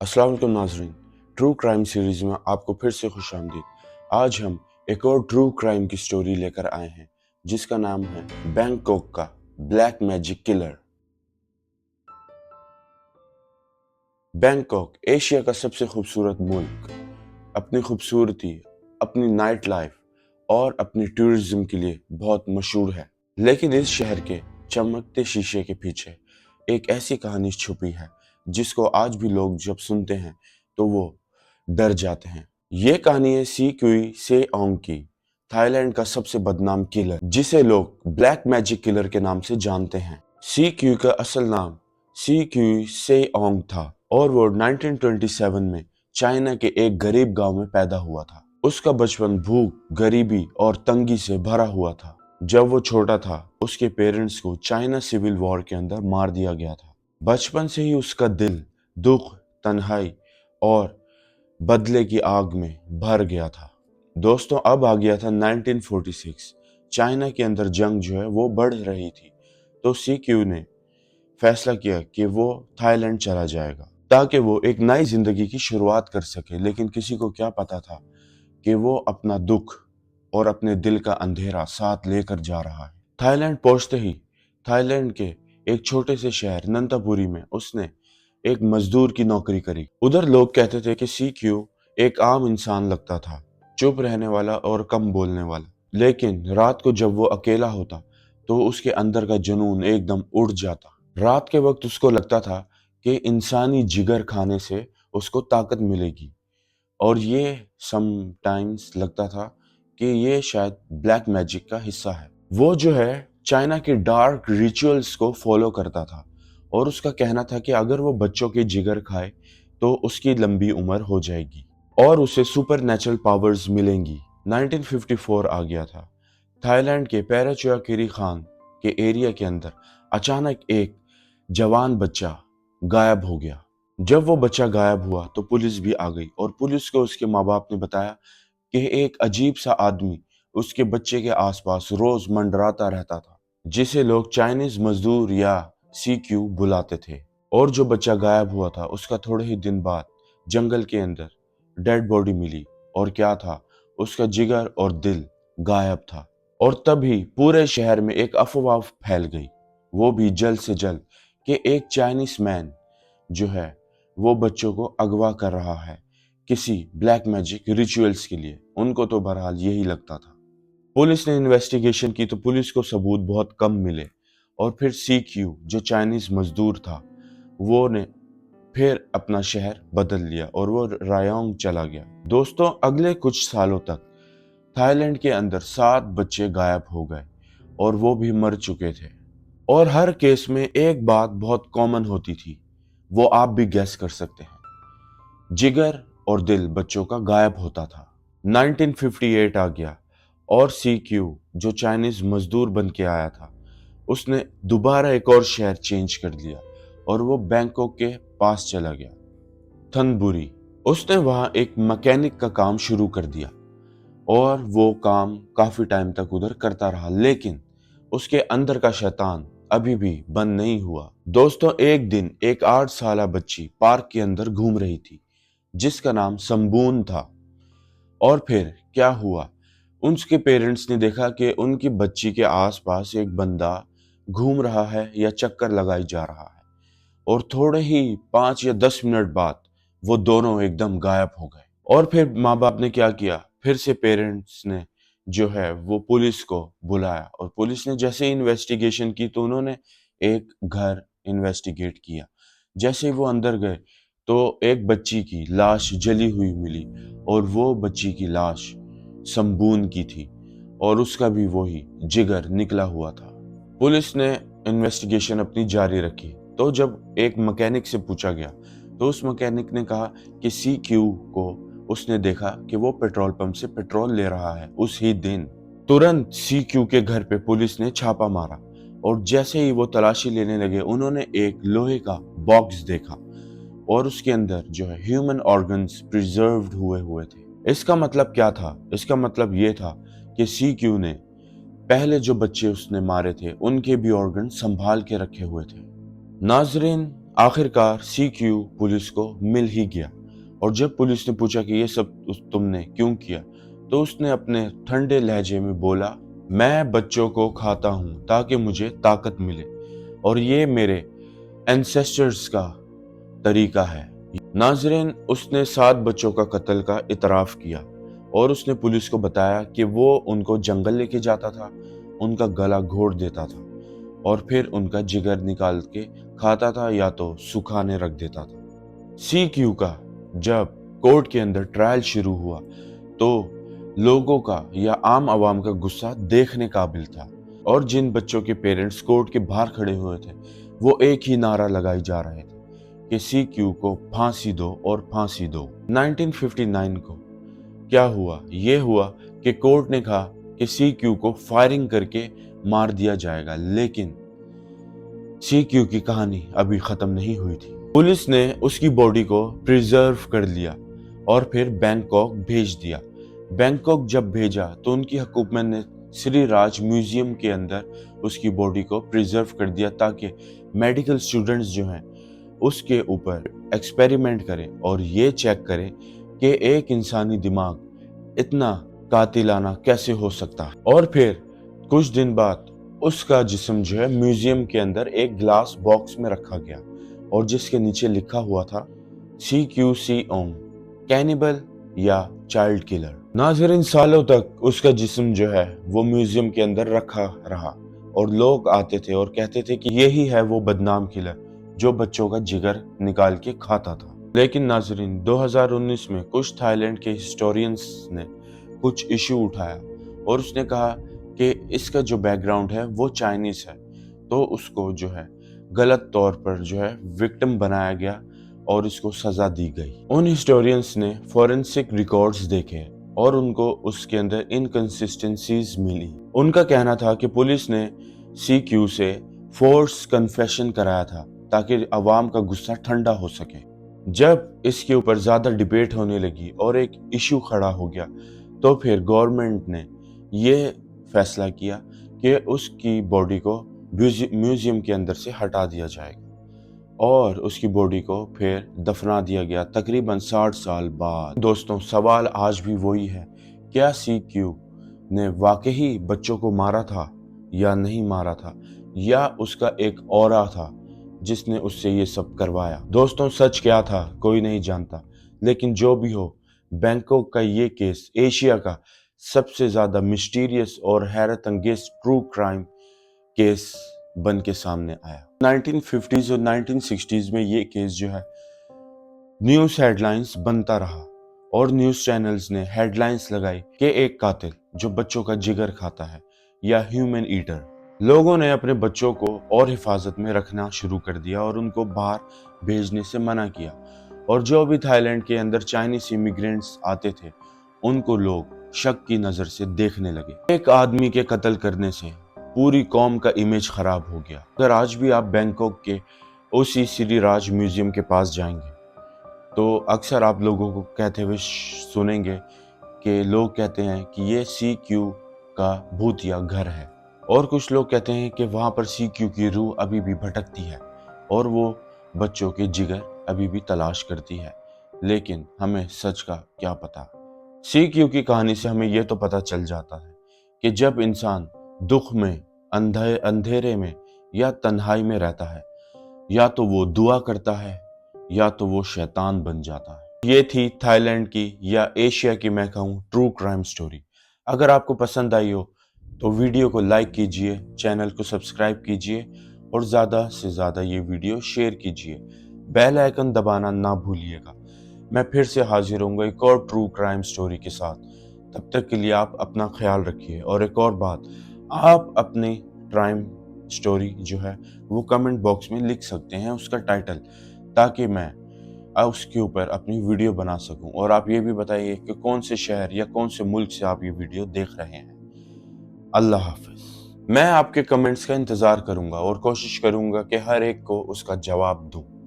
अस्सलाम वालेकुम नाज़रीन। ट्रू क्राइम सीरीज में आपको फिर से खुशामदीद। आज हम एक और ट्रू क्राइम की स्टोरी लेकर आए हैं जिसका नाम है बैंकॉक का black magic killer. Bangkok Asia का सबसे खूबसूरत मुल्क अपनी खूबसूरती, अपनी नाइट लाइफ और अपनी टूरिज्म के लिए बहुत मशहूर है। लेकिन इस शहर के चमकते शीशे के पीछे एक ऐसी कहानी छुपी है जिसको आज भी लोग जब सुनते हैं तो वो डर जाते हैं। ये कहानी है सी क्यूई से ओंग की, थाईलैंड का सबसे बदनाम किलर जिसे लोग ब्लैक मैजिक किलर के नाम से जानते हैं। सी क्यूई का असल नाम सी क्यूई से ओंग था और वो 1927 में चाइना के एक गरीब गांव में पैदा हुआ था। उसका बचपन भूख, गरीबी और तंगी से भरा हुआ था। जब वो छोटा था उसके पेरेंट्स को चाइना सिविल वॉर के अंदर मार दिया गया था। बचपन से ही उसका दिल दुख, तन्हाई और बदले की आग में भर गया था। दोस्तों, अब आ गया था 1946। चाइना के अंदर जंग जो है वो बढ़ रही थी, तो सी क्यू ने फैसला किया कि वो थाईलैंड चला जाएगा ताकि वो एक नई जिंदगी की शुरुआत कर सके। लेकिन किसी को क्या पता था कि वो अपना दुख और अपने दिल का अंधेरा साथ लेकर जा रहा है। थाईलैंड पहुंचते ही थाईलैंड के एक छोटे से शहर नंतापुरी में उसने एक मजदूर की नौकरी करी। उधर लोग कहते थे कि सी क्यू एक आम इंसान लगता था, चुप रहने वाला और कम बोलने वाला। लेकिन रात को जब वो अकेला होता तो उसके अंदर का जुनून एकदम उड़ जाता। रात के वक्त उसको लगता था कि इंसानी जिगर खाने से उसको ताकत मिलेगी, और ये समटाइम्स लगता था कि ये शायद ब्लैक मैजिक का हिस्सा है। वो जो है चाइना के डार्क रिचुअल्स को फॉलो करता था और उसका कहना था कि अगर वो बच्चों के जिगर खाए तो उसकी लंबी उम्र हो जाएगी और उसे सुपर नेचुरल पावर्स मिलेंगी। 1954 आ गया था। थाईलैंड के पैराचुआकिरी खान के एरिया के अंदर अचानक एक जवान बच्चा गायब हो गया। जब वो बच्चा गायब हुआ तो पुलिस भी आ गई और पुलिस को उसके माँ बाप ने बताया कि एक अजीब सा आदमी उसके बच्चे के आसपास रोज मंडराता रहता था, जिसे लोग चाइनीज मजदूर या सी क्यू बुलाते थे। और जो बच्चा गायब हुआ था उसका थोड़े ही दिन बाद जंगल के अंदर डेड बॉडी मिली, और क्या था, उसका जिगर और दिल गायब था। और तभी पूरे शहर में एक अफवाह फैल गई, वो भी जल्द से जल्द, कि एक चाइनीज मैन जो है वो बच्चों को अगवा कर रहा है किसी ब्लैक मैजिक रिचुअल्स के लिए। उनको तो बहरहाल यही लगता था। पुलिस ने इन्वेस्टिगेशन की तो पुलिस को सबूत बहुत कम मिले, और फिर सी क्यू जो चाइनीज मजदूर था वो ने फिर अपना शहर बदल लिया और वो रायोंग चला गया। दोस्तों, अगले कुछ सालों तक थाईलैंड के अंदर 7 बच्चे गायब हो गए और वो भी मर चुके थे। और हर केस में एक बात बहुत कॉमन होती थी, वो आप भी गैस कर सकते हैं। जिगर और दिल बच्चों का गायब होता था। 1958 आ गया और सी क्यू जो चाइनीज मजदूर बन के आया था उसने दोबारा एक और शहर चेंज कर लिया और वो बैंकॉक के पास चला गया, थनबुरी। उसने वहां एक मैकेनिक का काम शुरू कर दिया और वो काम काफी टाइम तक उधर करता रहा, लेकिन उसके अंदर का शैतान अभी भी बंद नहीं हुआ। दोस्तों, एक दिन एक 8 साल बच्ची पार्क के अंदर घूम रही थी जिसका नाम संबून था। और फिर क्या हुआ, उसके पेरेंट्स ने देखा कि उनकी बच्ची के आसपास एक बंदा घूम रहा है या चक्कर लगाई जा रहा है, और थोड़े ही 5 या 10 मिनट बाद वो दोनों एकदम गायब हो गए। और फिर माँ बाप ने क्या किया, फिर से पेरेंट्स ने जो है वो पुलिस को बुलाया, और पुलिस ने जैसे ही इन्वेस्टिगेशन की तो उन्होंने एक घर इन्वेस्टिगेट किया। जैसे ही वो अंदर गए तो एक बच्ची की लाश जली हुई मिली, और वो बच्ची की लाश संबून की थी और उसका भी वही जिगर निकला हुआ था। पुलिस ने इन्वेस्टिगेशन अपनी जारी रखी, तो जब एक मैकेनिक से पूछा गया तो उस मैकेनिक ने कहा कि सी क्यू को उसने देखा कि वो पेट्रोल पंप से पेट्रोल ले रहा है उस ही दिन। तुरंत सी क्यू के घर पे पुलिस ने छापा मारा, और जैसे ही वो तलाशी लेने लगे उन्होंने एक लोहे का बॉक्स देखा और उसके अंदर जो है ह्यूमन ऑर्गन्स प्रिजर्व्ड हुए हुए थे। इसका मतलब क्या था? इसका मतलब ये था कि सी क्यू ने पहले जो बच्चे उसने मारे थे उनके भी ऑर्गन संभाल के रखे हुए थे। नाजरीन, आखिरकार सीक्यू पुलिस को मिल ही गया और जब पुलिस ने पूछा कि ये सब तुमने क्यों किया, तो उसने अपने ठंडे लहजे में बोला, मैं बच्चों को खाता हूं ताकि मुझे ताकत मिले और ये मेरे एंसेस्टर्स का तरीका है। नाज़रीन, उसने 7 बच्चों का कत्ल का इतराफ किया और उसने पुलिस को बताया कि वो उनको जंगल लेके जाता था, उनका गला घोट देता था और फिर उनका जिगर निकाल के खाता था या तो सुखाने रख देता था। सीक्यू का जब कोर्ट के अंदर ट्रायल शुरू हुआ तो लोगों का या आम आवाम का गुस्सा देखने काबिल था और जिन बच्चों के पेरेंट्स कोर्ट के बाहर खड़े हुए थे वो एक ही नारा लगाई जा रहे थे कि सीक्यू को फांसी दो और फांसी दो। 1959 को क्या हुआ? ये हुआ कि कोर्ट ने कहा कि सीक्यू को फायरिंग करके मार दिया जाएगा, लेकिन सीक्यू की कहानी अभी खत्म नहीं हुई थी। पुलिस ने उसकी बॉडी को प्रिजर्व कर लिया और फिर बैंकॉक भेज दिया। बैंकॉक जब भेजा तो उनकी हुकूमत ने श्री राज म्यूजियम के अंदर उसकी बॉडी को प्रिजर्व कर दिया ताकि मेडिकल स्टूडेंट्स जो हैं उसके ऊपर एक्सपेरिमेंट करें और ये चेक करें कि एक इंसानी दिमाग इतना कातिलाना कैसे हो सकता है। और फिर कुछ दिन बाद उसका जिस्म जो है म्यूजियम के अंदर एक ग्लास बॉक्स में रखा गया और जिसके नीचे लिखा हुआ था CQC ओम, कैनिबल या चाइल्ड किलर। नाज़रीन, सालों तक उसका जिस्म जो है वो म्यूजियम के अंदर रखा रहा और लोग आते थे और कहते थे कि यही है वो बदनाम किलर जो बच्चों का जिगर निकाल के खाता था। लेकिन नाज़रीन, 2019 में कुछ थाईलैंड के हिस्टोरियंस ने कुछ इशू उठाया और उसने कहा कि इसका जो बैकग्राउंड है वो चाइनीज है, तो उसको जो है गलत तौर पर जो है विक्टिम बनाया गया और इसको सजा दी गई। उन हिस्टोरियंस ने फॉरेंसिक रिकॉर्ड्स देखे और उनको उसके अंदर इनकंसिस्टेंसीज मिली। उनका कहना था कि पुलिस ने सीक्यू से फोर्स कन्फेशन कराया था ताकि अवाम का गुस्सा ठंडा हो सके। जब इसके ऊपर ज्यादा डिबेट होने लगी और एक इशू खड़ा हो गया तो फिर गवर्नमेंट ने ये फैसला किया कि उसकी बॉडी को म्यूजियम के अंदर से हटा दिया जाएगा और उसकी बॉडी को फिर दफना दिया गया तकरीबन 60 साल बाद। दोस्तों, सवाल आज भी वही है, क्या सीक्यू ने वाकई बच्चों को मारा था या नहीं मारा था, या उसका एक औरा था जिसने उससे ये सब करवाया? दोस्तों, सच क्या था कोई नहीं जानता, लेकिन जो भी हो, बैंकॉक का ये केस एशिया का सबसे ज्यादा मिस्टीरियस और हैरत अंगेज ट्रू क्राइम केस बन के सामने आया। 1950s और 1960s में ये केस जो है न्यूज हेडलाइंस बनता रहा और न्यूज चैनल्स ने हेडलाइंस लगाई कि एक कातिल जो बच्चों का जिगर खाता है या ह्यूमन ईटर। लोगों ने अपने बच्चों को और हिफाजत में रखना शुरू कर दिया और उनको बाहर भेजने से मना किया और जो भी थाईलैंड के अंदर चाइनीज इमिग्रेंट्स आते थे उनको लोग शक की नजर से देखने लगे। एक आदमी के कत्ल करने से पूरी कौम का इमेज खराब हो गया। अगर आज भी आप बैंकॉक के ओसी श्री राज म्यूजियम के पास जाएंगे तो अक्सर आप लोगों को कहते हुए सुनेंगे कि लोग कहते हैं कि ये सीक्यू का भूतिया घर है और कुछ लोग कहते हैं कि वहां पर सीक्यू की रूह अभी भी भटकती है और वो बच्चों के जिगर अभी भी तलाश करती है। लेकिन हमें सच का क्या पता। सीक्यू की कहानी से हमें यह तो पता चल जाता है कि जब इंसान दुख में, अंधेरे में या तन्हाई में रहता है, या तो वो दुआ करता है या तो वो शैतान बन जाता है। ये थी थाईलैंड की या एशिया की मैं कहूँ ट्रू क्राइम स्टोरी। अगर आपको पसंद आई हो तो वीडियो को लाइक कीजिए, चैनल को सब्सक्राइब कीजिए और ज़्यादा से ज़्यादा ये वीडियो शेयर कीजिए। बेल आइकन दबाना ना भूलिएगा। मैं फिर से हाजिर होऊंगा एक और ट्रू क्राइम स्टोरी के साथ। तब तक के लिए आप अपना ख्याल रखिए। और एक और बात, आप अपनी क्राइम स्टोरी जो है वो कमेंट बॉक्स में लिख सकते हैं उसका टाइटल, ताकि मैं उसके ऊपर अपनी वीडियो बना सकूं। और आप ये भी बताइए कि कौन से शहर या कौन से मुल्क से आप ये वीडियो देख रहे हैं। अल्लाह हाफिज। मैं आपके कमेंट्स का इंतज़ार करूंगा और कोशिश करूंगा कि हर एक को उसका जवाब दूं।